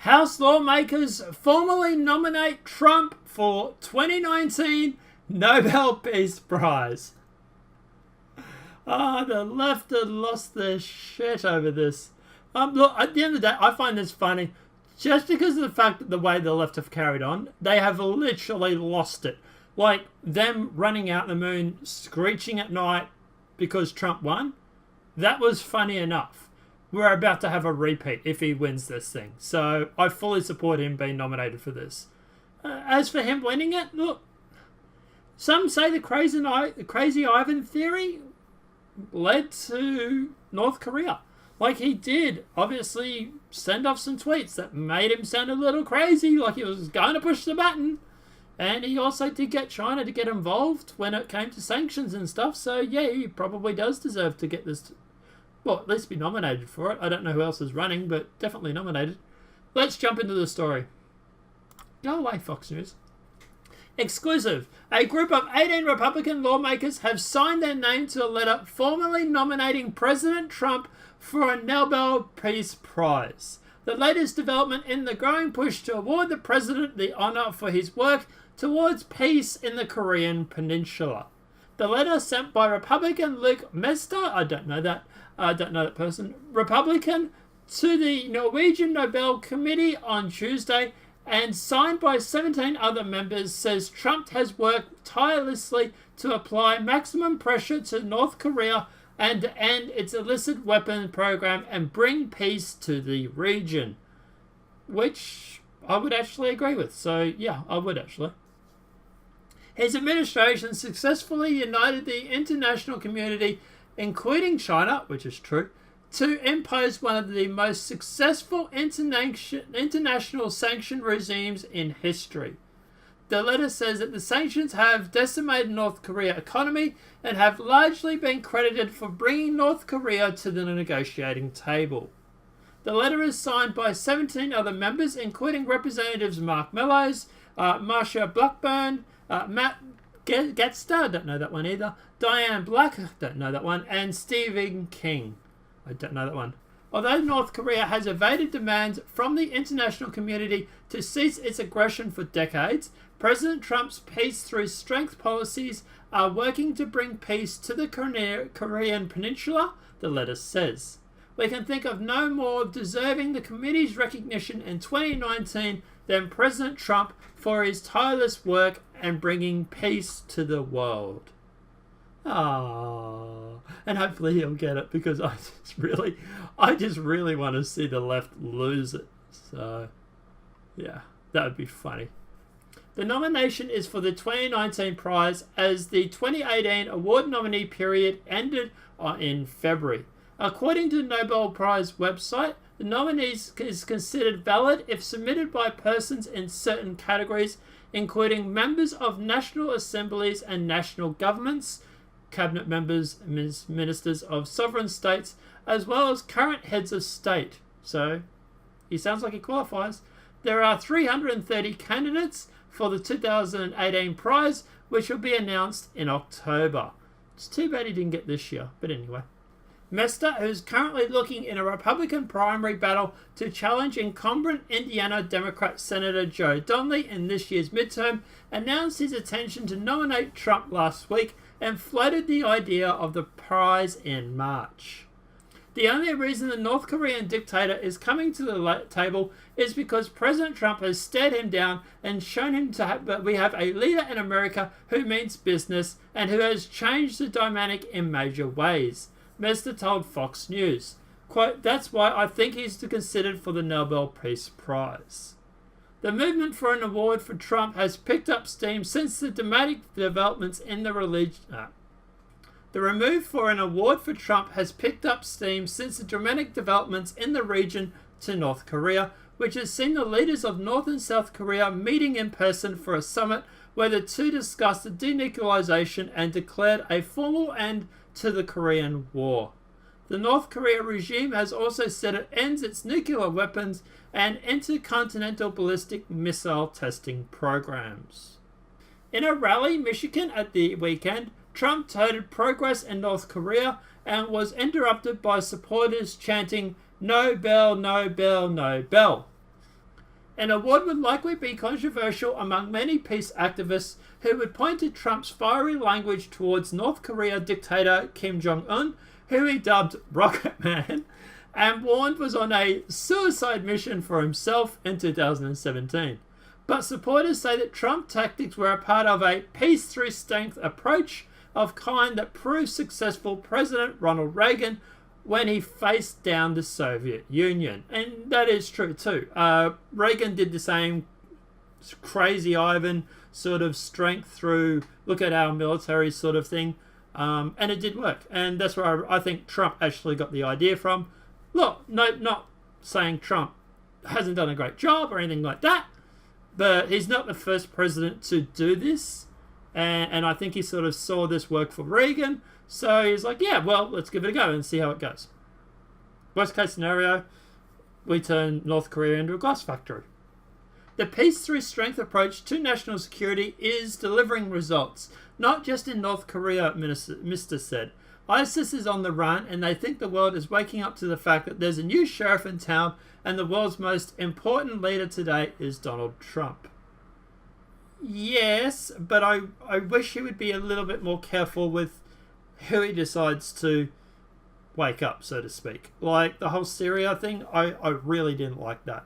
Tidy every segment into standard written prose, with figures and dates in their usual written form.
House lawmakers formally nominate Trump for 2019 Nobel Peace Prize. The left had lost their shit over this. Look, at the end of the day, I find this funny. Just because of the fact that the way the left have carried on, they have literally lost it. Like them running out the moon, screeching at night because Trump won. That was funny enough. We're about to have a repeat if he wins this thing. So I fully support him being nominated for this. As for him winning it, look, some say the crazy Ivan theory led to North Korea. Like he did, obviously, send off some tweets that made him sound a little crazy, like he was going to push the button. And he also did get China to get involved when it came to sanctions and stuff. So, yeah, he probably does deserve to get this, well, at least be nominated for it. I don't know who else is running, but definitely nominated. Let's jump into the story. Go away, Fox News. Exclusive. A group of 18 Republican lawmakers have signed their name to a letter formally nominating President Trump for a Nobel Peace Prize. The latest development in the growing push to award the president the honor for his work towards peace in the Korean Peninsula. The letter sent by Republican Luke Mester, I don't know that person, Republican, to the Norwegian Nobel Committee on Tuesday and signed by 17 other members says Trump has worked tirelessly to apply maximum pressure to North Korea and to end its illicit weapon program and bring peace to the region. Which I would actually agree with. So, yeah, I would actually. His administration successfully united the international community, including China, which is true, to impose one of the most successful international sanction regimes in history. The letter says that the sanctions have decimated North Korea's economy and have largely been credited for bringing North Korea to the negotiating table. The letter is signed by 17 other members, including Representatives Mark Meadows, Marsha Blackburn, Matt Gatzter, don't know that one either, Diane Black, don't know that one, and Stephen King. I don't know that one. Although North Korea has evaded demands from the international community to cease its aggression for decades, President Trump's peace through strength policies are working to bring peace to the Korean Peninsula, the letter says. We can think of no more deserving the committee's recognition in 2019 than President Trump for his tireless work and bringing peace to the world. Ah, and hopefully he'll get it because I just really want to see the left lose it. So, yeah, that would be funny. The nomination is for the 2019 prize as the 2018 award nominee period ended in February. According to the Nobel Prize website, the nominees is considered valid if submitted by persons in certain categories, including members of national assemblies and national governments, cabinet members, ministers of sovereign states, as well as current heads of state. So, he sounds like he qualifies. There are 330 candidates for the 2018 prize, which will be announced in October. It's too bad he didn't get this year, but anyway. Mester, who's currently looking in a Republican primary battle to challenge incumbent Indiana Democrat Senator Joe Donnelly in this year's midterm, announced his intention to nominate Trump last week and floated the idea of the prize in March. The only reason the North Korean dictator is coming to the table is because President Trump has stared him down and shown him that we have a leader in America who means business and who has changed the dynamic in major ways. Mester told Fox News, quote, "That's why I think he's considered for the Nobel Peace Prize." The movement for an award for Trump has picked up steam since the dramatic developments in the religion. The remove for an award for Trump has picked up steam since the dramatic developments in the region to North Korea, which has seen the leaders of North and South Korea meeting in person for a summit where the two discussed the denuclearization and declared a formal end to the Korean War. The North Korea regime has also said it ends its nuclear weapons and intercontinental ballistic missile testing programs. In a rally in Michigan at the weekend, Trump touted progress in North Korea and was interrupted by supporters chanting, "No bell, no bell, no bell." An award would likely be controversial among many peace activists who would point to Trump's fiery language towards North Korea dictator Kim Jong-un, who he dubbed Rocket Man, and warned was on a suicide mission for himself in 2017. But supporters say that Trump tactics were a part of a peace through strength approach of kind that proved successful President Ronald Reagan when he faced down the Soviet Union. And that is true too. Reagan did the same crazy Ivan sort of strength through look at our military sort of thing. And it did work. And that's where I think Trump actually got the idea from. Look, no, not saying Trump hasn't done a great job or anything like that, but he's not the first president to do this. And I think he sort of saw this work for Reagan. So he's like, yeah, well, let's give it a go and see how it goes. Worst case scenario, we turn North Korea into a glass factory. The peace through strength approach to national security is delivering results, not just in North Korea, Mr. said. ISIS is on the run and they think the world is waking up to the fact that there's a new sheriff in town and the world's most important leader today is Donald Trump. Yes, but I wish he would be a little bit more careful with who he decides to wake up, so to speak. Like the whole Syria thing, I really didn't like that.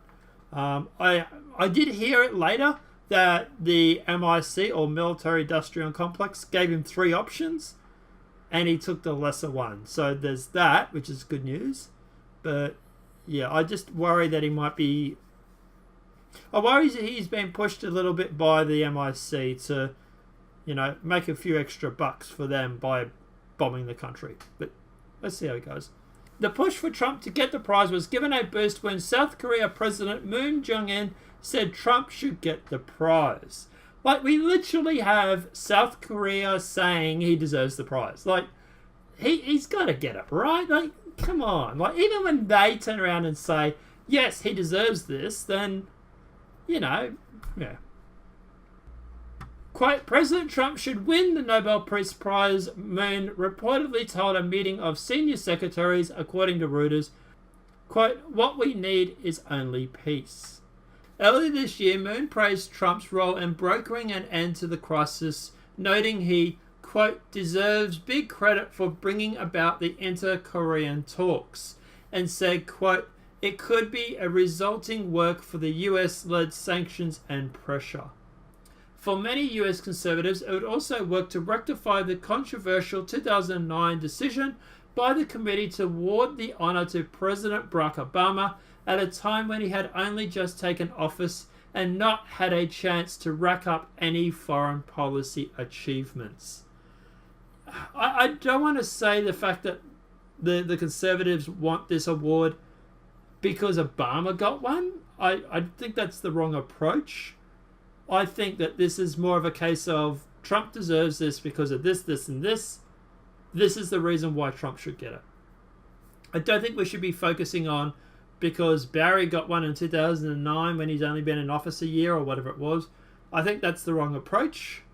I did hear it later that the MIC, or Military Industrial Complex, gave him 3 options and he took the lesser one. So there's that, which is good news. But yeah, I just worry that he might be... I worry that he's been pushed a little bit by the MIC to, you know, make a few extra bucks for them by bombing the country. But let's see how it goes. The push for Trump to get the prize was given a boost when South Korea President Moon Jae-in said Trump should get the prize. Like, we literally have South Korea saying he deserves the prize. Like, he's got to get it, right? Like, come on. Like, even when they turn around and say, yes, he deserves this, then, you know, yeah. Quote, President Trump should win the Nobel Peace Prize, Moon reportedly told a meeting of senior secretaries, according to Reuters. Quote, what we need is only peace. Earlier this year, Moon praised Trump's role in brokering an end to the crisis, noting he, quote, deserves big credit for bringing about the inter-Korean talks, and said, quote, it could be a resulting work for the US-led sanctions and pressure. For many US conservatives, it would also work to rectify the controversial 2009 decision by the committee to award the honor to President Barack Obama at a time when he had only just taken office and not had a chance to rack up any foreign policy achievements. I don't want to say the fact that the conservatives want this award because Obama got one. I think that's the wrong approach. I think that this is more of a case of Trump deserves this because of this, this, and this. This is the reason why Trump should get it. I don't think we should be focusing on because Barry got one in 2009 when he's only been in office a year or whatever it was. I think that's the wrong approach.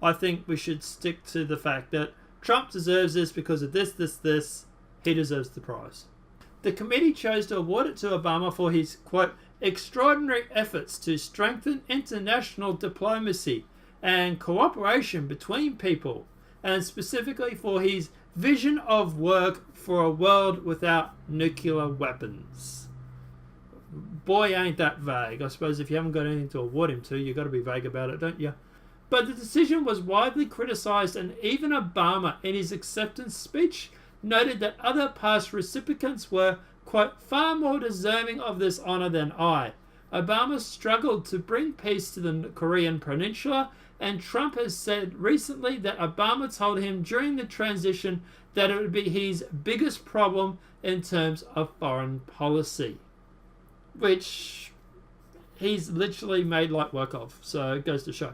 I think we should stick to the fact that Trump deserves this because of this, this, this. He deserves the prize. The committee chose to award it to Obama for his, quote, extraordinary efforts to strengthen international diplomacy and cooperation between people, and specifically for his vision of work for a world without nuclear weapons. Boy, ain't that vague. I suppose if you haven't got anything to award him to, you've got to be vague about it, don't you? But the decision was widely criticised, and even Obama, in his acceptance speech, noted that other past recipients were, quote, far more deserving of this honour than I. Obama struggled to bring peace to the Korean Peninsula, and Trump has said recently that Obama told him during the transition that it would be his biggest problem in terms of foreign policy, which he's literally made light work of, so it goes to show.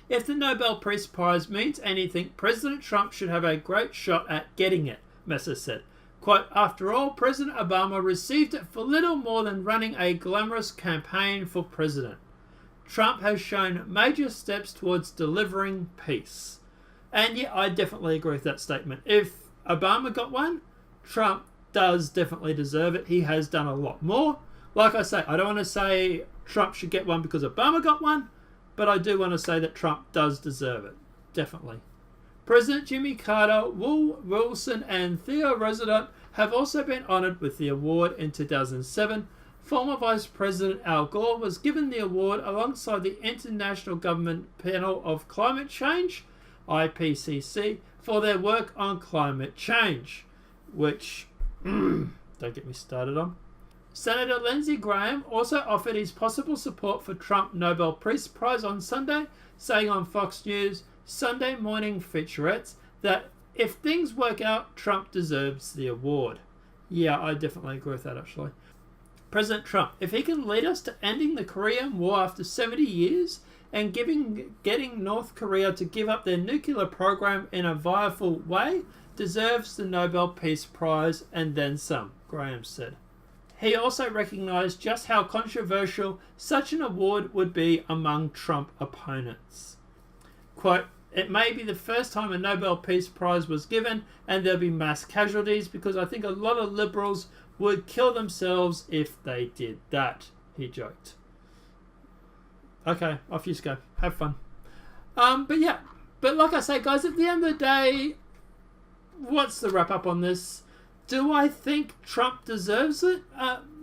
If the Nobel Peace Prize means anything, President Trump should have a great shot at getting it, Messer said. Quote, after all, President Obama received it for little more than running a glamorous campaign for president. Trump has shown major steps towards delivering peace. And yeah, I definitely agree with that statement. If Obama got one, Trump does definitely deserve it. He has done a lot more. Like I say, I don't want to say Trump should get one because Obama got one, but I do want to say that Trump does deserve it. Definitely. President Jimmy Carter, Woodrow Wilson, and Theodore Roosevelt have also been honoured with the award in 2007. Former Vice President Al Gore was given the award alongside the International Government Panel of Climate Change, IPCC, for their work on climate change, which, don't get me started on. Senator Lindsey Graham also offered his possible support for Trump Nobel Peace Prize on Sunday, saying on Fox News Sunday morning featurettes that if things work out, Trump deserves the award. Yeah, I definitely agree with that, actually. President Trump, if he can lead us to ending the Korean War after 70 years and getting North Korea to give up their nuclear program in a viable way, deserves the Nobel Peace Prize and then some, Graham said. He also recognised just how controversial such an award would be among Trump opponents. Quote, it may be the first time a Nobel Peace Prize was given and there'll be mass casualties because I think a lot of liberals would kill themselves if they did that, he joked. Okay, off you go. Have fun. But like I say, guys, at the end of the day, what's the wrap up on this? Do I think Trump deserves it?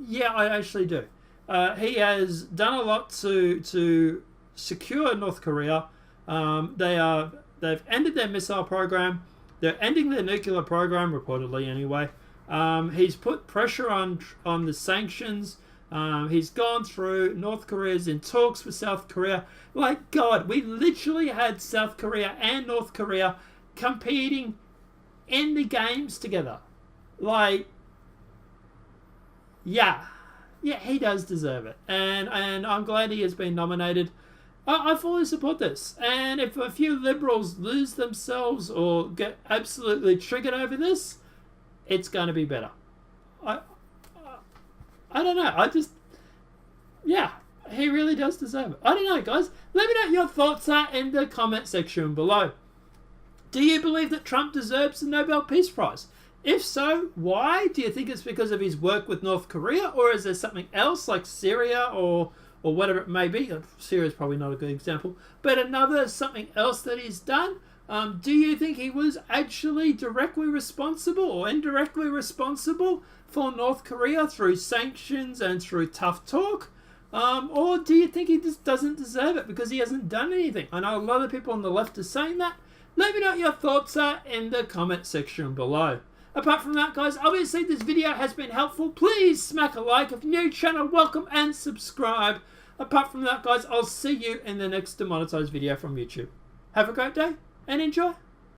Yeah, I actually do. He has done a lot to secure North Korea. They've ended their missile program. They're ending their nuclear program, reportedly anyway. He's put pressure on the sanctions. He's gone through. North Korea's in talks with South Korea. Like, God, we literally had South Korea and North Korea competing in the games together. Like, yeah, he does deserve it. And I'm glad he has been nominated. I fully support this. And if a few liberals lose themselves or get absolutely triggered over this, it's going to be better. I don't know. He really does deserve it. I don't know, guys. Let me know what your thoughts are in the comment section below. Do you believe that Trump deserves the Nobel Peace Prize? If so, why? Do you think it's because of his work with North Korea, or is there something else like Syria or whatever it may be? Syria is probably not a good example, but something else that he's done? Do you think he was actually directly responsible or indirectly responsible for North Korea through sanctions and through tough talk? Or do you think he just doesn't deserve it because he hasn't done anything? I know a lot of people on the left are saying that. Let me know what your thoughts are in the comment section below. Apart from that, guys, obviously this video has been helpful. Please smack a like. If you're new channel, welcome and subscribe. Apart from that, guys, I'll see you in the next demonetized video from YouTube. Have a great day and enjoy.